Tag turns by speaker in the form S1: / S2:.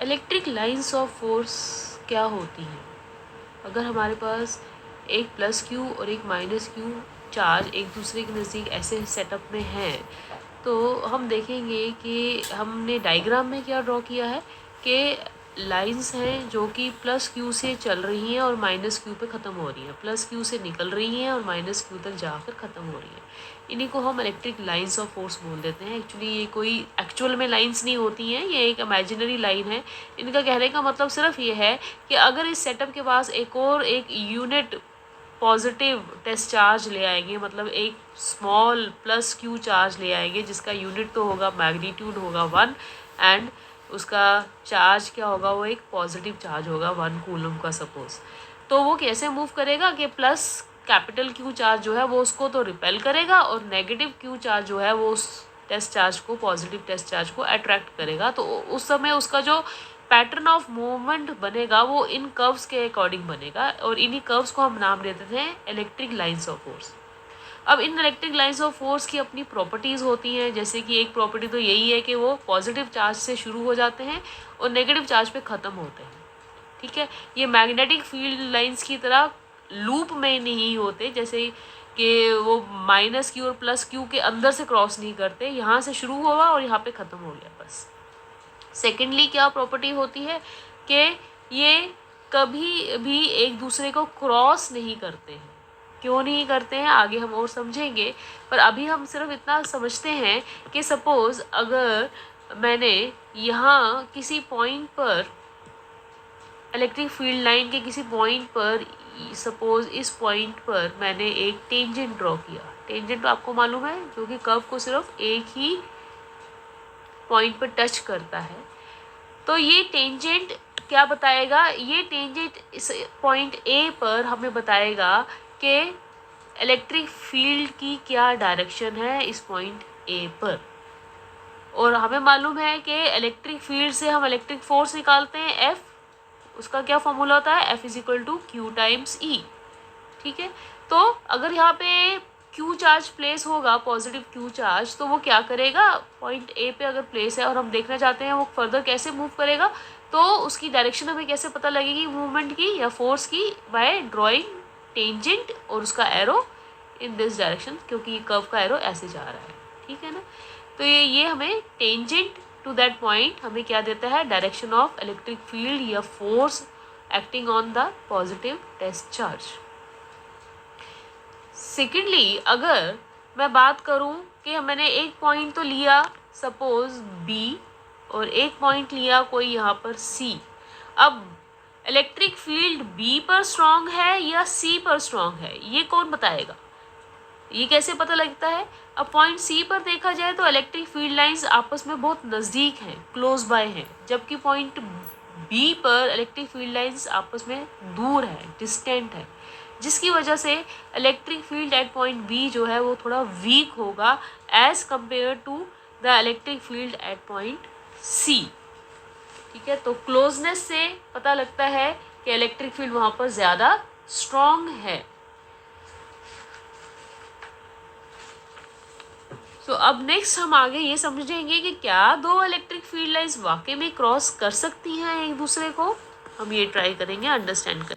S1: Electric lines of force क्या होती हैं? अगर हमारे पास एक प्लस क्यू और एक माइनस क्यू चार्ज एक दूसरे के नज़दीक ऐसे सेटअप में हैं, तो हम देखेंगे कि हमने डायग्राम में क्या ड्रॉ किया है कि लाइंस हैं जो कि प्लस क्यू से चल रही हैं और माइनस क्यू पे ख़त्म हो रही हैं, प्लस क्यू से निकल रही हैं और माइनस क्यू तक जाकर ख़त्म हो रही हैं। इन्हीं को हम इलेक्ट्रिक लाइंस ऑफ फोर्स बोल देते हैं। एक्चुअली ये कोई एक्चुअल में लाइंस नहीं होती हैं, ये एक इमेजिनरी लाइन है। इनका कहने का मतलब सिर्फ ये है कि अगर इस सेटअप के पास एक यूनिट पॉजिटिव टेस्ट चार्ज ले आएंगे, मतलब एक स्मॉल प्लस क्यू चार्ज ले आएंगे जिसका यूनिट तो होगा, मैग्नीट्यूड होगा 1 एंड उसका चार्ज क्या होगा, वो एक पॉजिटिव चार्ज होगा 1 कूलम का सपोज। तो वो कैसे मूव करेगा कि प्लस कैपिटल क्यू चार्ज जो है वो उसको तो रिपेल करेगा और नेगेटिव क्यू चार्ज जो है वो उस टेस्ट चार्ज को, पॉजिटिव टेस्ट चार्ज को अट्रैक्ट करेगा। तो उस समय उसका जो पैटर्न ऑफ मूवमेंट बनेगा वो इन कर्व्स के अकॉर्डिंग बनेगा और इन्हीं कर्व्स को हम नाम देते थे इलेक्ट्रिक लाइंस ऑफ फोर्स। अब इन इलेक्ट्रिक लाइंस ऑफ फोर्स की अपनी प्रॉपर्टीज़ होती हैं, जैसे कि एक प्रॉपर्टी तो यही है कि वो पॉजिटिव चार्ज से शुरू हो जाते हैं और नेगेटिव चार्ज पे ख़त्म होते हैं। ठीक है, ये मैग्नेटिक फील्ड लाइंस की तरह लूप में नहीं होते, जैसे कि वो माइनस क्यू और प्लस क्यू के अंदर से क्रॉस नहीं करते, यहाँ से शुरू हुआ और यहाँ पे ख़त्म हो गया बस। सेकेंडली क्या प्रॉपर्टी होती है कि ये कभी भी एक दूसरे को क्रॉस नहीं करते हैं। क्यों नहीं करते हैं आगे हम और समझेंगे, पर अभी हम सिर्फ इतना समझते हैं कि सपोज़ अगर मैंने यहाँ किसी पॉइंट पर इलेक्ट्रिक फील्ड लाइन के किसी पॉइंट पर, सपोज़ इस पॉइंट पर मैंने एक टेंजेंट ड्रॉ किया। टेंजेंट तो आपको मालूम है जो कि कर्व को सिर्फ एक ही पॉइंट पर टच करता है। तो ये टेंजेंट क्या बताएगा, ये टेंजेंट इस पॉइंट ए पर हमें बताएगा कि इलेक्ट्रिक फील्ड की क्या डायरेक्शन है इस पॉइंट ए पर। और हमें मालूम है कि इलेक्ट्रिक फील्ड से हम इलेक्ट्रिक फोर्स निकालते हैं एफ, उसका क्या फॉर्मूला होता है, F is equal to q times E. ठीक है, तो अगर यहाँ पे क्यू चार्ज प्लेस होगा, पॉजिटिव क्यू चार्ज, तो वो क्या करेगा, पॉइंट ए पे अगर प्लेस है और हम देखना चाहते हैं वो फर्दर कैसे मूव करेगा, तो उसकी डायरेक्शन हमें कैसे पता लगेगी मूवमेंट की या फोर्स की, बाय ड्राइंग टेंजेंट और उसका एरो इन दिस डायरेक्शन, क्योंकि कर्व का एरो ऐसे जा रहा है। ठीक है ना, तो ये हमें टेंजेंट टू दैट पॉइंट हमें क्या देता है, डायरेक्शन ऑफ इलेक्ट्रिक फील्ड या force acting on the positive test charge. Secondly अगर मैं बात करूं कि मैंने एक पॉइंट तो लिया सपोज बी और एक पॉइंट लिया कोई यहाँ पर सी। अब इलेक्ट्रिक फील्ड बी पर स्ट्रॉन्ग है या सी पर स्ट्रॉन्ग है, ये कौन बताएगा, ये कैसे पता लगता है। अब पॉइंट सी पर देखा जाए तो इलेक्ट्रिक फील्ड लाइंस आपस में बहुत नज़दीक हैं, क्लोज बाय हैं, जबकि पॉइंट बी पर इलेक्ट्रिक फील्ड लाइंस आपस में दूर है, डिस्टेंट है, जिसकी वजह से electric field at point B जो है वो थोड़ा वीक होगा as compare to the electric field at point C. ठीक है, तो क्लोजनेस से पता लगता है कि इलेक्ट्रिक फील्ड वहाँ पर ज़्यादा स्ट्रॉन्ग है। तो अब नेक्स्ट हम आगे ये समझेंगे कि क्या दो इलेक्ट्रिक फील्ड लाइंस वाकई में क्रॉस कर सकती हैं एक दूसरे को, हम ये ट्राई करेंगे अंडरस्टैंड कर।